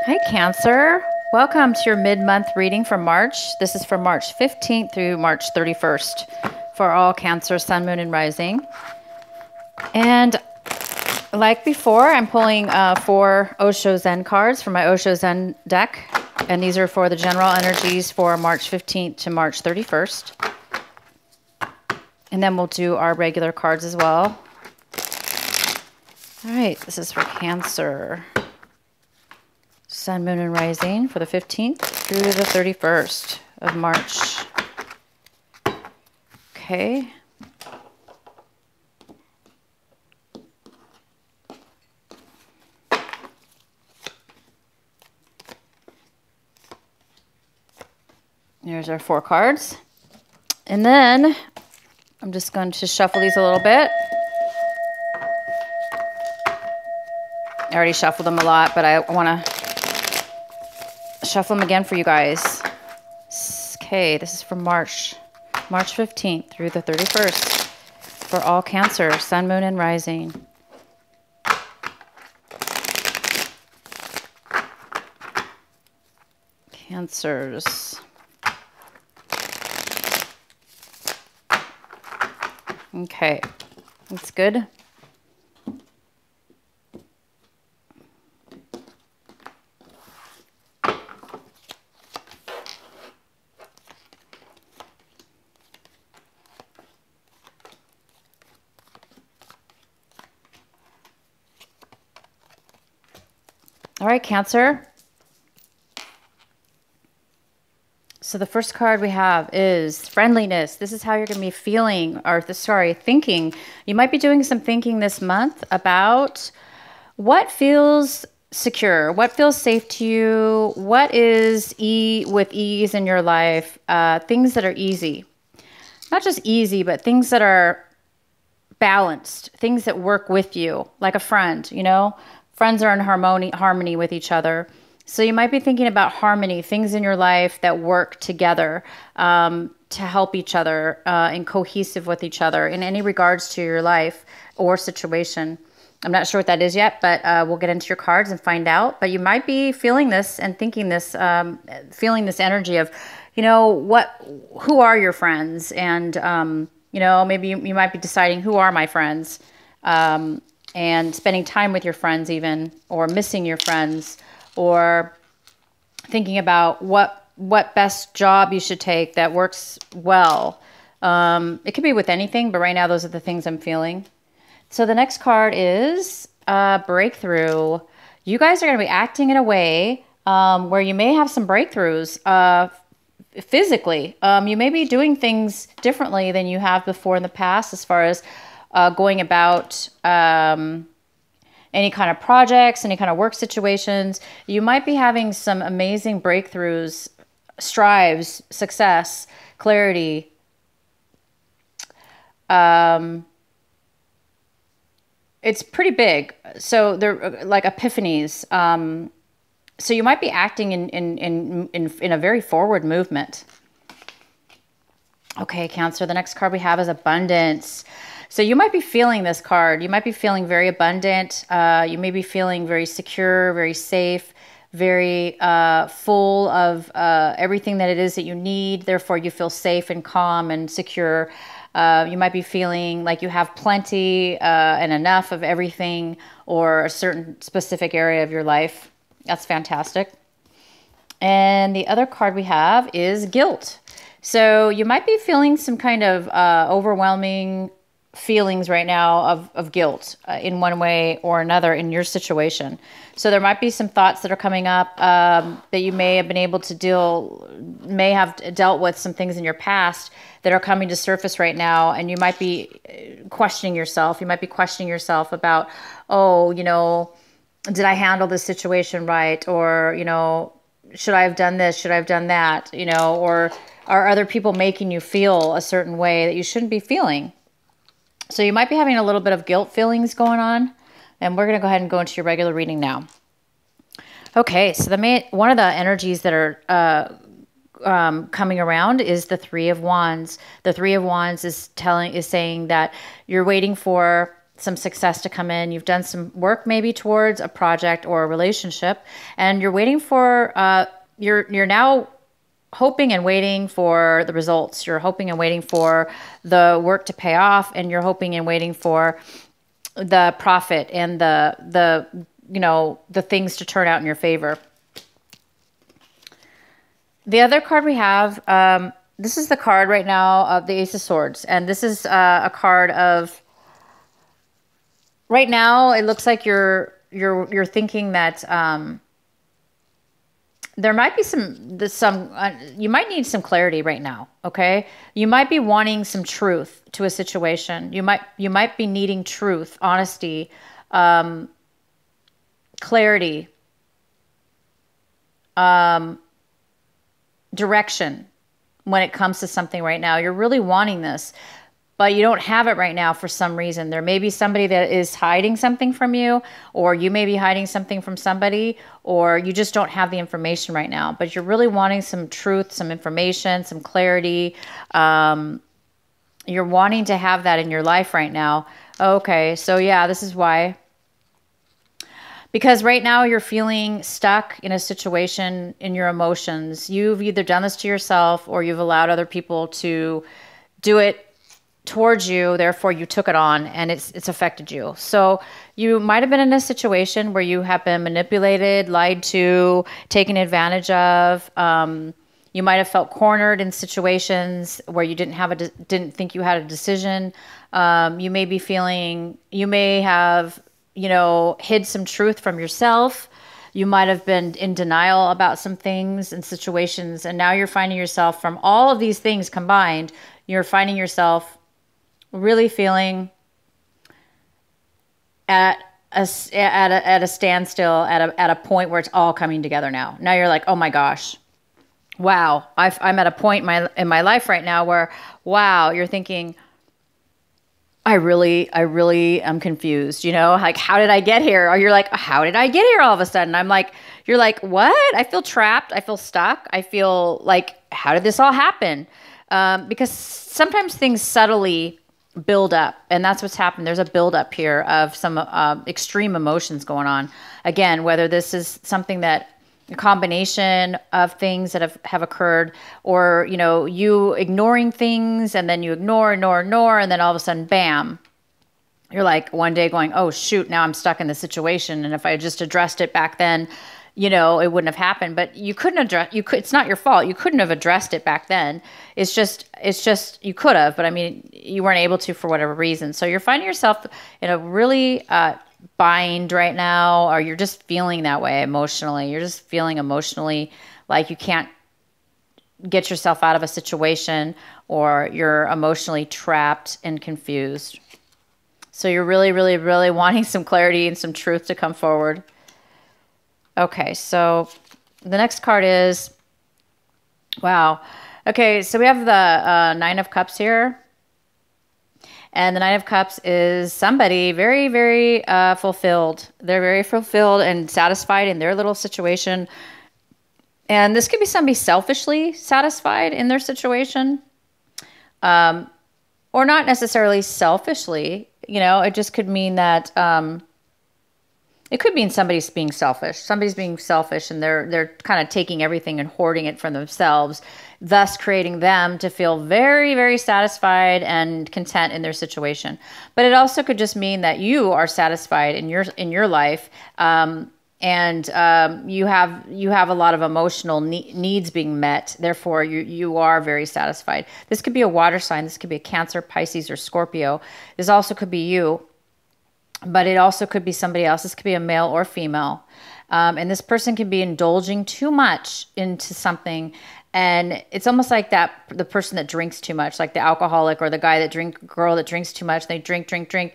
Hey Cancer, welcome to your mid-month reading for March. This is from March 15th through March 31st for all Cancer, Sun, Moon, and Rising. And like before, I'm pulling 4 Osho Zen cards from my Osho Zen deck. And these are for the general energies for March 15th to March 31st. And then we'll do our regular cards as well. All right, this is for Cancer. Sun, Moon, and Rising for the 15th through the 31st of March. Okay. There's our 4 cards. And then I'm just going to shuffle these a little bit. I already shuffled them a lot, but I want to shuffle them again for you guys. Okay, this is for March 15th through the 31st for all Cancer, Sun, Moon, and Rising. Cancers. Okay, that's good. All right, Cancer. So the first card we have is friendliness. This is how you're going to be feeling, or thinking. You might be doing some thinking this month about what feels secure, what feels safe to you, what is with ease in your life, things that are easy. Not just easy, but things that are balanced, things that work with you, like a friend, you know? Friends are in harmony with each other. So you might be thinking about harmony, things in your life that work together to help each other and cohesive with each other in any regards to your life or situation. I'm not sure what that is yet, but we'll get into your cards and find out. But you might be feeling this and thinking this, feeling this energy of, you know, who are your friends? And, you know, maybe you might be deciding who are my friends, and spending time with your friends even, or missing your friends, or thinking about what best job you should take that works well. It could be with anything, but right now those are the things I'm feeling. So the next card is breakthrough. You guys are going to be acting in a way where you may have some breakthroughs physically. You may be doing things differently than you have before in the past as far as going about any kind of projects, any kind of work situations. You might be having some amazing breakthroughs, strives, success, clarity. It's pretty big. So they're like epiphanies. So you might be acting in a very forward movement. Okay, Cancer, the next card we have is abundance. So you might be feeling this card. You might be feeling very abundant. You may be feeling very secure, very safe, very full of everything that it is that you need. Therefore, you feel safe and calm and secure. You might be feeling like you have plenty and enough of everything or a certain specific area of your life. That's fantastic. And the other card we have is guilt. So you might be feeling some kind of overwhelming feelings right now of guilt in one way or another in your situation. So there might be some thoughts that are coming up that you may have been able to may have dealt with some things in your past that are coming to surface right now. And you might be questioning yourself. You might be questioning yourself about, oh, you know, did I handle this situation right? Or, you know, should I have done this? Should I have done that? You know, or are other people making you feel a certain way that you shouldn't be feeling? So you might be having a little bit of guilt feelings going on, and we're going to go ahead and go into your regular reading now. Okay, so one of the energies that are coming around is the Three of Wands. The Three of Wands is saying that you're waiting for some success to come in. You've done some work maybe towards a project or a relationship, and you're waiting for, you're now hoping and waiting for the results. You're hoping and waiting for the work to pay off, and you're hoping and waiting for the profit and the things to turn out in your favor. The other card we have, this is the card right now of the Ace of Swords, and this is a card of, right now it looks like you're thinking that there might be you might need some clarity right now. Okay, you might be wanting some truth to a situation. You might be needing truth, honesty, clarity, direction when it comes to something right now. You're really wanting this, but you don't have it right now for some reason. There may be somebody that is hiding something from you, or you may be hiding something from somebody, or you just don't have the information right now, but you're really wanting some truth, some information, some clarity. You're wanting to have that in your life right now. Okay, so yeah, this is why. Because right now you're feeling stuck in a situation in your emotions. You've either done this to yourself or you've allowed other people to do it towards you. Therefore, you took it on and it's affected you. So you might have been in a situation where you have been manipulated, lied to, taken advantage of. You might have felt cornered in situations where you didn't think you had a decision. You may have hid some truth from yourself. You might have been in denial about some things and situations. And now you're finding yourself, from all of these things combined, you're finding yourself really feeling at a standstill, at a point where it's all coming together now. Now you're like, oh my gosh, wow. I'm at a point in my life right now where, wow, you're thinking, I really am confused, like, how did I get here? Or you're like, how did I get here all of a sudden? You're like, what? I feel trapped. I feel stuck. I feel like, how did this all happen? Because sometimes things subtly build up, and that's what's happened. There's a build up here of some extreme emotions going on. Again, whether this is something that, a combination of things that have occurred, or, you ignoring things, and then you ignore, and then all of a sudden, bam, you're like one day going, oh shoot, now I'm stuck in this situation. And if I just addressed it back then, it wouldn't have happened. But you couldn't address, it's not your fault. You couldn't have addressed it back then. It's just, you could have, but I mean, you weren't able to for whatever reason. So you're finding yourself in a really, bind right now, or you're just feeling that way emotionally. You're just feeling emotionally like you can't get yourself out of a situation, or you're emotionally trapped and confused. So you're really, really, really wanting some clarity and some truth to come forward. Okay, so the next card is, wow. Okay, so we have the Nine of Cups here. And the Nine of Cups is somebody very, very fulfilled. They're very fulfilled and satisfied in their little situation. And this could be somebody selfishly satisfied in their situation. Or not necessarily selfishly. It just could mean that it could mean somebody's being selfish. Somebody's being selfish, and they're kind of taking everything and hoarding it for themselves, thus creating them to feel very, very satisfied and content in their situation. But it also could just mean that you are satisfied in your life, and you have a lot of emotional needs being met. Therefore, you are very satisfied. This could be a water sign. This could be a Cancer, Pisces, or Scorpio. This also could be you. But it also could be somebody else. This could be a male or female. And this person can be indulging too much into something. And it's almost like the person that drinks too much, like the alcoholic, or the girl that drinks too much. They drink.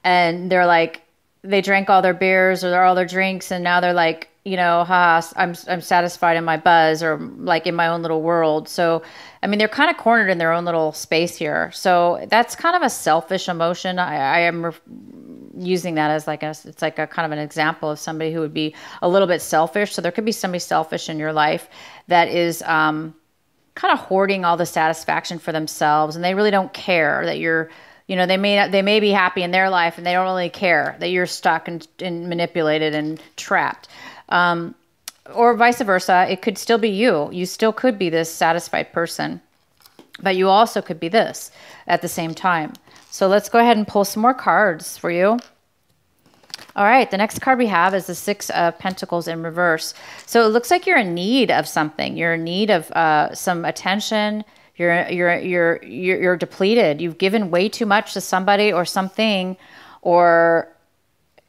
And they're like, they drank all their beers or all their drinks. And now they're like, I'm satisfied in my buzz, or like in my own little world. So, I mean, they're kind of cornered in their own little space here. So that's kind of a selfish emotion. I am using that as it's like a kind of an example of somebody who would be a little bit selfish. So there could be somebody selfish in your life that is kind of hoarding all the satisfaction for themselves, and they really don't care that you're they may be happy in their life and they don't really care that you're stuck and manipulated and trapped. Or vice versa, it could still be you. You still could be this satisfied person, but you also could be this at the same time. So let's go ahead and pull some more cards for you. All right, the next card we have is the Six of Pentacles in reverse. So it looks like you're in need of something. You're in need of some attention. You're depleted. You've given way too much to somebody or something, or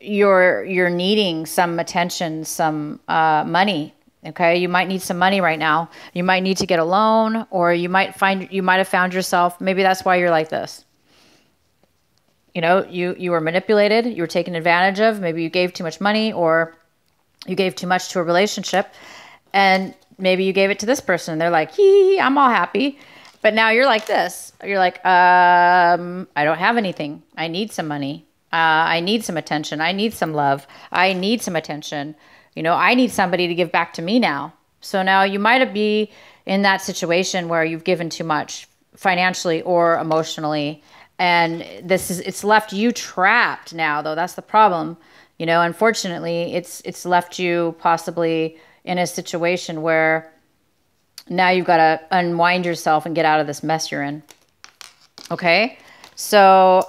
you're needing some attention, some money. Okay, you might need some money right now. You might need to get a loan, or you might have found yourself. Maybe that's why you're like this. You were manipulated, you were taken advantage of, maybe you gave too much money, or you gave too much to a relationship, and maybe you gave it to this person, and they're like, hee, I'm all happy. But now you're like this. You're like, I don't have anything. I need some money. I need some attention. I need some love. I need some attention. I need somebody to give back to me now. So now you might be in that situation where you've given too much financially or emotionally. And it's left you trapped now, though. That's the problem. Unfortunately, it's left you possibly in a situation where now you've got to unwind yourself and get out of this mess you're in. Okay? So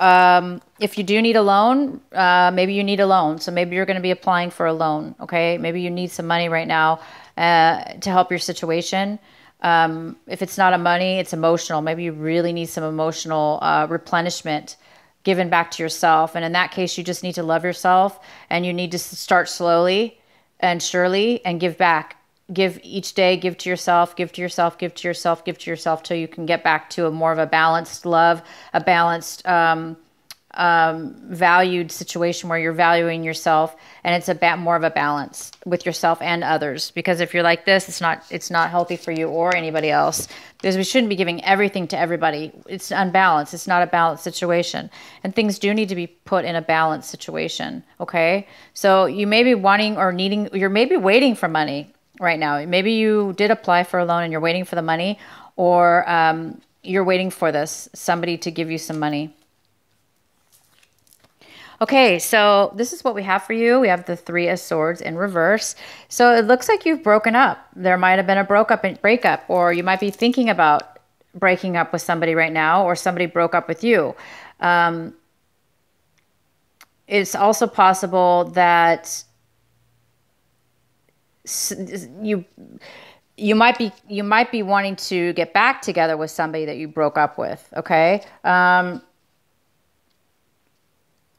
if you do need a loan, maybe you need a loan. So maybe you're going to be applying for a loan. Okay? Maybe you need some money right now to help your situation. If it's not a money, it's emotional. Maybe you really need some emotional replenishment given back to yourself. And in that case, you just need to love yourself, and you need to start slowly and surely and give back. Give each day, give to yourself, give to yourself, give to yourself, give to yourself, till you can get back to a more of a balanced love, a balanced valued situation where you're valuing yourself, and it's more of a balance with yourself and others. Because if you're like this, it's not healthy for you or anybody else, because we shouldn't be giving everything to everybody. It's unbalanced. It's not a balanced situation, and things do need to be put in a balanced situation. Okay, so you may be wanting or needing, you're maybe waiting for money right now. Maybe you did apply for a loan and you're waiting for the money, or you're waiting for somebody to give you some money. Okay, so this is what we have for you. We have the Three of Swords in reverse. So it looks like you've broken up. There might have been a breakup, or you might be thinking about breaking up with somebody right now, or somebody broke up with you. It's also possible that you might be wanting to get back together with somebody that you broke up with. Okay.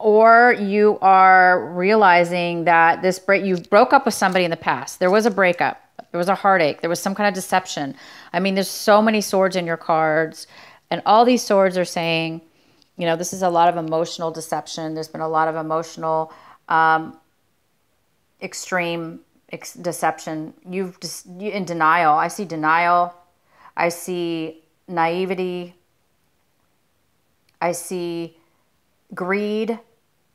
Or you are realizing that you broke up with somebody in the past. There was a breakup. There was a heartache. There was some kind of deception. I mean, there's so many swords in your cards, and all these swords are saying, this is a lot of emotional deception. There's been a lot of emotional, extreme deception. You're in denial. I see denial. I see naivety. I see greed.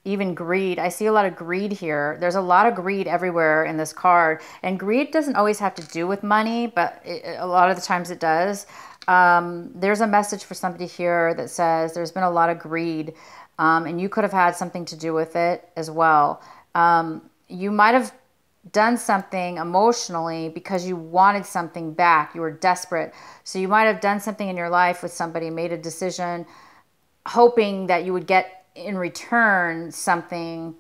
Even greed. I see a lot of greed here. There's a lot of greed everywhere in this card. And greed doesn't always have to do with money, but a lot of the times it does. There's a message for somebody here that says there's been a lot of greed, and you could have had something to do with it as well. You might have done something emotionally because you wanted something back. You were desperate. So you might have done something in your life with somebody, made a decision, hoping that you would get in return something,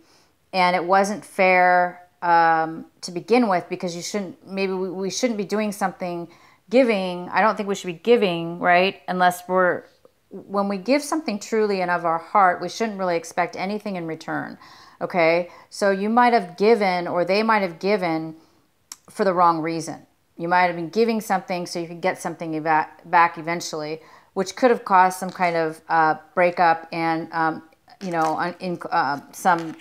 and it wasn't fair to begin with, because we shouldn't be doing something, giving. I don't think we should be giving, right? When we give something truly and of our heart, we shouldn't really expect anything in return. Okay, so you might have given, or they might have given for the wrong reason. You might have been giving something so you could get something back eventually, which could have caused some kind of breakup and some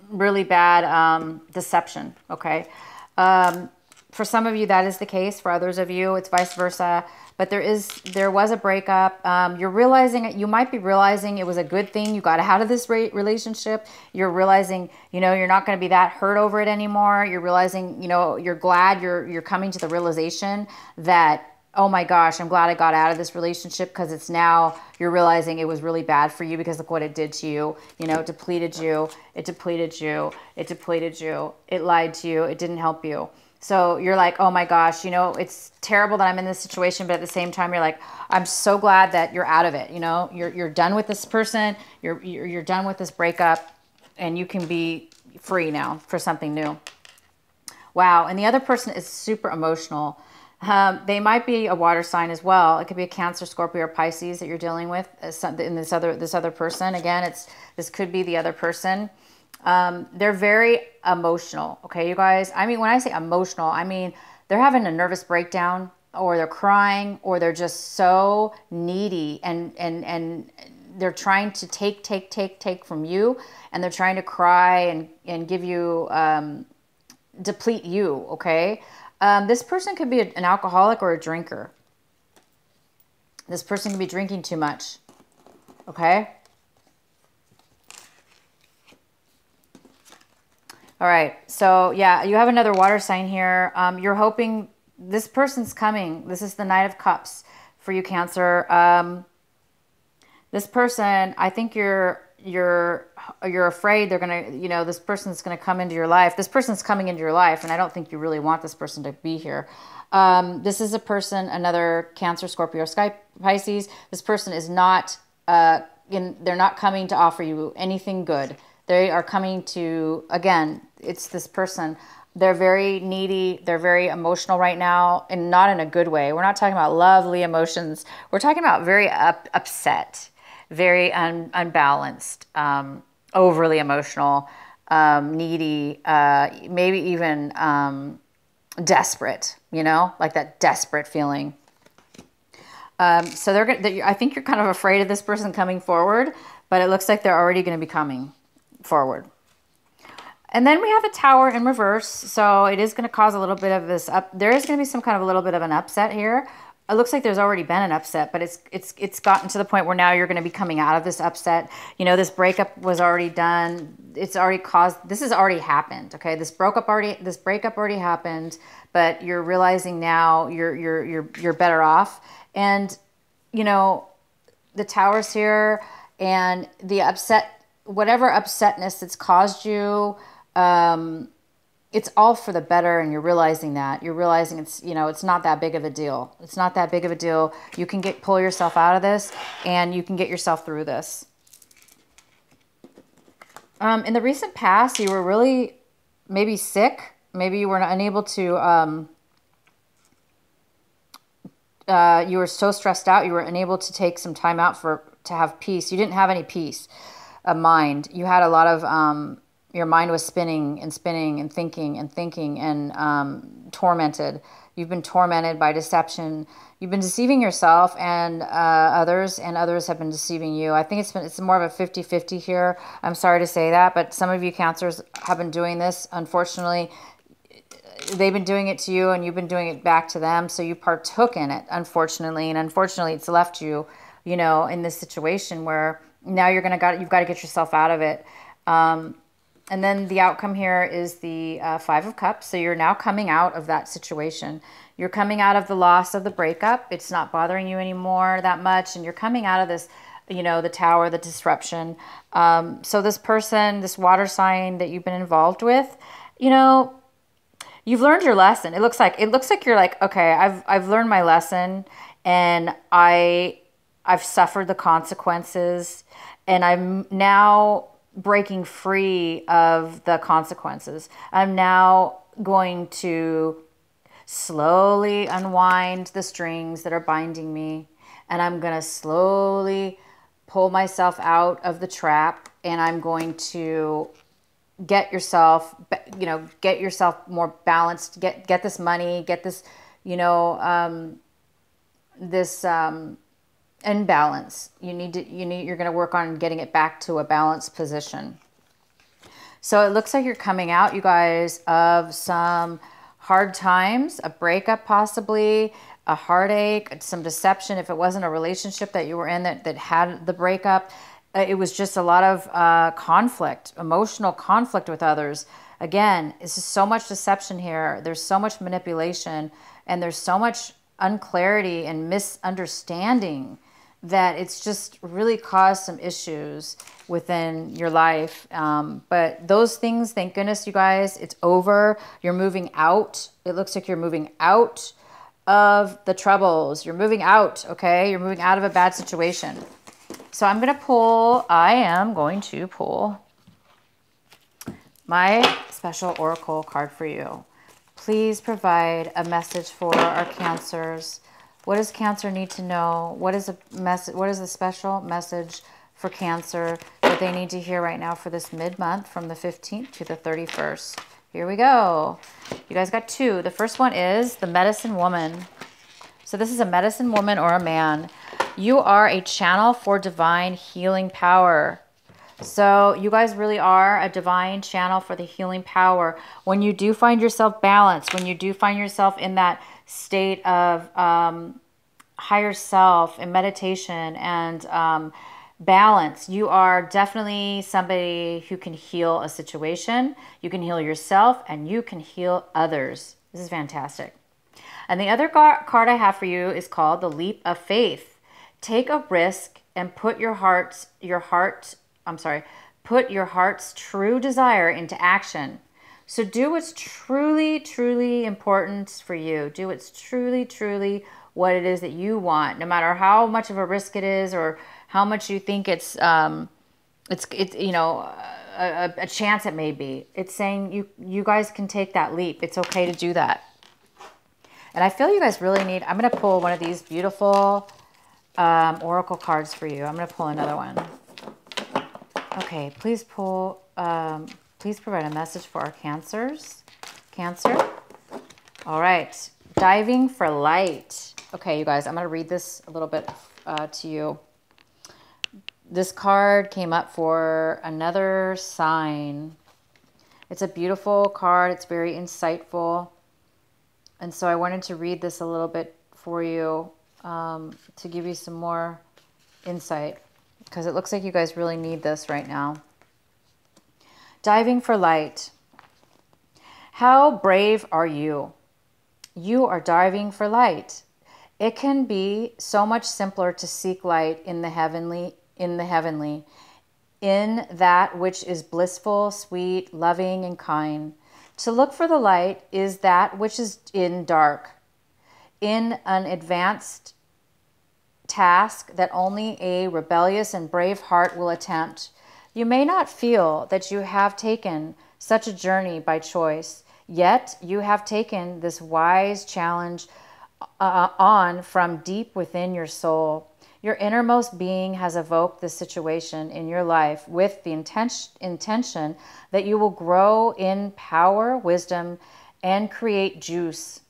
really bad deception. Okay, for some of you that is the case. For others of you, it's vice versa. But there was a breakup. You might be realizing it was a good thing you got out of this relationship. You're realizing, you're not going to be that hurt over it anymore. You're realizing, you're glad you're coming to the realization that oh my gosh, I'm glad I got out of this relationship, because it's now you're realizing it was really bad for you, because look what it did to you. You know, it depleted you, it depleted you, it depleted you, it lied to you, it didn't help you. So you're like, oh my gosh, you know, it's terrible that I'm in this situation, but at the same time, you're like, I'm so glad that you're out of it. You know, you're done with this person, you're done with this breakup, and you can be free now for something new. Wow. And the other person is super emotional. They might be a water sign as well. It could be a Cancer, Scorpio, or Pisces that you're dealing with in this other person. Again, this could be the other person. They're very emotional. Okay, you guys. I mean, when I say emotional, I mean they're having a nervous breakdown, or they're crying, or they're just so needy, and they're trying to take from you, and they're trying to cry and give you, deplete you. Okay. This person could be an alcoholic or a drinker. This person could be drinking too much. Okay. All right. So yeah, you have another water sign here. You're hoping this person's coming. This is the Knight of Cups for you, Cancer. This person, I think you're afraid they're going to, you know, this person's going to come into your life. This person's coming into your life, and I don't think you really want this person to be here. This is a person, another Cancer, Scorpio, Sky, Pisces. This person is not, they're not coming to offer you anything good. They are coming to, again, it's this person. They're very needy. They're very emotional right now, and not in a good way. We're not talking about lovely emotions. We're talking about very upset, very unbalanced, overly emotional, needy, maybe even desperate, you know, like that desperate feeling. So I think you're kind of afraid of this person coming forward, but it looks like they're already going to be coming forward. And then we have the Tower in reverse. So it is going to cause a little bit of this there is going to be some kind of a little bit of an upset here. It looks like there's already been an upset, but it's gotten to the point where now you're going to be coming out of this upset. You know, this breakup was already done. It's already caused, this has already happened. Okay. This breakup already happened, but you're realizing now you're better off. And, you know, the Tower's here, and the upset, whatever upsetness that's caused you, it's all for the better, and you're realizing that. You're realizing it's, you know, it's not that big of a deal. It's not that big of a deal. You can pull yourself out of this, and you can get yourself through this. In the recent past, you were really maybe sick. Maybe you were unable to, you were so stressed out, you were unable to take some time out to have peace. You didn't have any peace of mind. You had a lot of, your mind was spinning and spinning and thinking and tormented. You've been tormented by deception. You've been deceiving yourself and others have been deceiving you. I think it's more of a 50-50 here. I'm sorry to say that, but some of you Cancers have been doing this. Unfortunately, they've been doing it to you, and you've been doing it back to them. So you partook in it, unfortunately, and unfortunately, it's left you, you know, in this situation where now you've got to get yourself out of it. And then the outcome here is the Five of Cups. So you're now coming out of that situation. You're coming out of the loss of the breakup. It's not bothering you anymore that much. And you're coming out of this, you know, the Tower, the disruption. So this person, this water sign that you've been involved with, you know, you've learned your lesson. It looks like you're like, okay, I've learned my lesson, and I've suffered the consequences, and I'm now breaking free of the consequences. I'm now going to slowly unwind the strings that are binding me, and I'm going to slowly pull myself out of the trap, and I'm going to get yourself, you know, get yourself more balanced, get this money, get this, you know, this imbalance. You're going to work on getting it back to a balanced position. So it looks like you're coming out, you guys, of some hard times, a breakup possibly, a heartache, some deception. If it wasn't a relationship that you were in that had the breakup, it was just a lot of conflict, emotional conflict with others. Again, this is so much deception here. There's so much manipulation, and there's so much unclarity and misunderstanding that it's just really caused some issues within your life. But those things, thank goodness, you guys, it's over. You're moving out. It looks like you're moving out of the troubles. You're moving out, okay? You're moving out of a bad situation. So I am going to pull my special oracle card for you. Please provide a message for our Cancers. What does Cancer need to know? What is the special message for Cancer that they need to hear right now for this mid-month from the 15th to the 31st? Here we go. You guys got two. The first one is the Medicine Woman. So this is a medicine woman or a man. You are a channel for divine healing power. So you guys really are a divine channel for the healing power. When you do find yourself balanced, when you do find yourself in that state of higher self and meditation and balance, you are definitely somebody who can heal a situation. You can heal yourself and you can heal others. This is fantastic. And the other card I have for you is called the Leap of Faith. Take a risk and put your heart's true desire into action. So do what's truly, truly important for you. Do what's truly, truly what it is that you want, no matter how much of a risk it is or how much you think it's a chance it may be. It's saying you guys can take that leap. It's okay to do that. And I feel you guys really need, I'm going to pull one of these beautiful oracle cards for you. I'm going to pull another one. Okay, please provide a message for our Cancers. Cancer. All right, diving for light. Okay, you guys, I'm going to read this a little bit to you. This card came up for another sign. It's a beautiful card. It's very insightful. And so I wanted to read this a little bit for you to give you some more insight, because it looks like you guys really need this right now. Diving for light. How brave are you? You are diving for light. It can be so much simpler to seek light in the heavenly, in that which is blissful, sweet, loving, and kind. To look for the light is that which is in dark, in an advanced task that only a rebellious and brave heart will attempt. You may not feel that you have taken such a journey by choice, yet you have taken this wise challenge on from deep within your soul. Your innermost being has evoked this situation in your life with the intention that you will grow in power, wisdom, and create juice.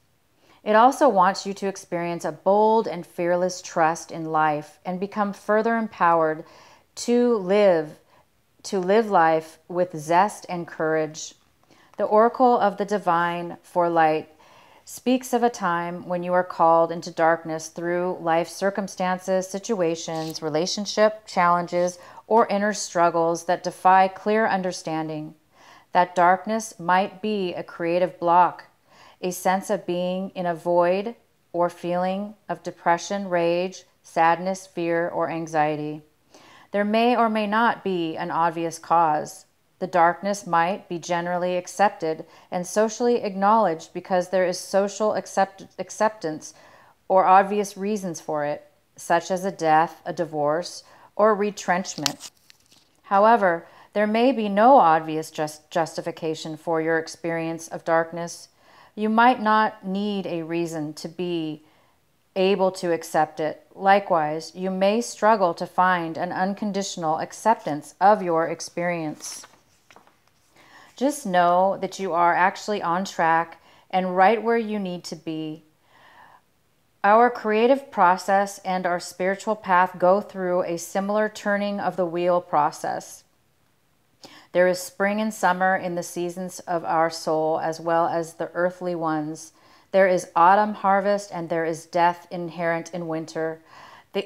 It also wants you to experience a bold and fearless trust in life and become further empowered to live life with zest and courage. The Oracle of the Divine for Light speaks of a time when you are called into darkness through life circumstances, situations, relationship challenges, or inner struggles that defy clear understanding. That darkness might be a creative block, a sense of being in a void, or feeling of depression, rage, sadness, fear, or anxiety. There may or may not be an obvious cause. The darkness might be generally accepted and socially acknowledged because there is social acceptance or obvious reasons for it, such as a death, a divorce, or retrenchment. However, there may be no obvious justification for your experience of darkness. You might not need a reason to be able to accept it. Likewise, you may struggle to find an unconditional acceptance of your experience. Just know that you are actually on track and right where you need to be. Our creative process and our spiritual path go through a similar turning of the wheel process. There is spring and summer in the seasons of our soul as well as the earthly ones. There is autumn harvest and there is death inherent in winter.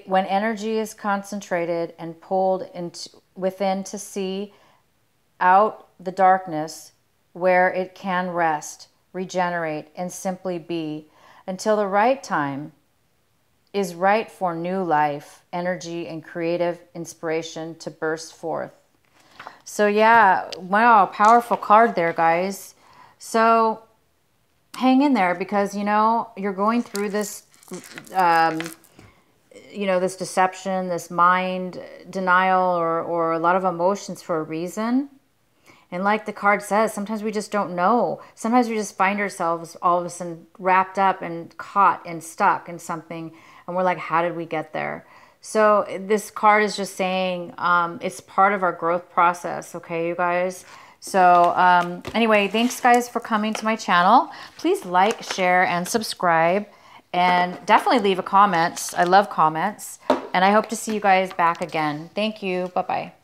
When energy is concentrated and pulled within to see out the darkness where it can rest, regenerate, and simply be, until the right time is right for new life, energy, and creative inspiration to burst forth. So yeah, wow, powerful card there, guys. So hang in there, because, you know, you're going through this, you know, this deception, this mind denial, or a lot of emotions for a reason. And like the card says, sometimes we just don't know. Sometimes we just find ourselves all of a sudden wrapped up and caught and stuck in something. And we're like, how did we get there? So this card is just saying it's part of our growth process. Okay, you guys. So anyway, thanks guys for coming to my channel. Please like, share, and subscribe. And definitely leave a comment. I love comments. And I hope to see you guys back again. Thank you. Bye-bye.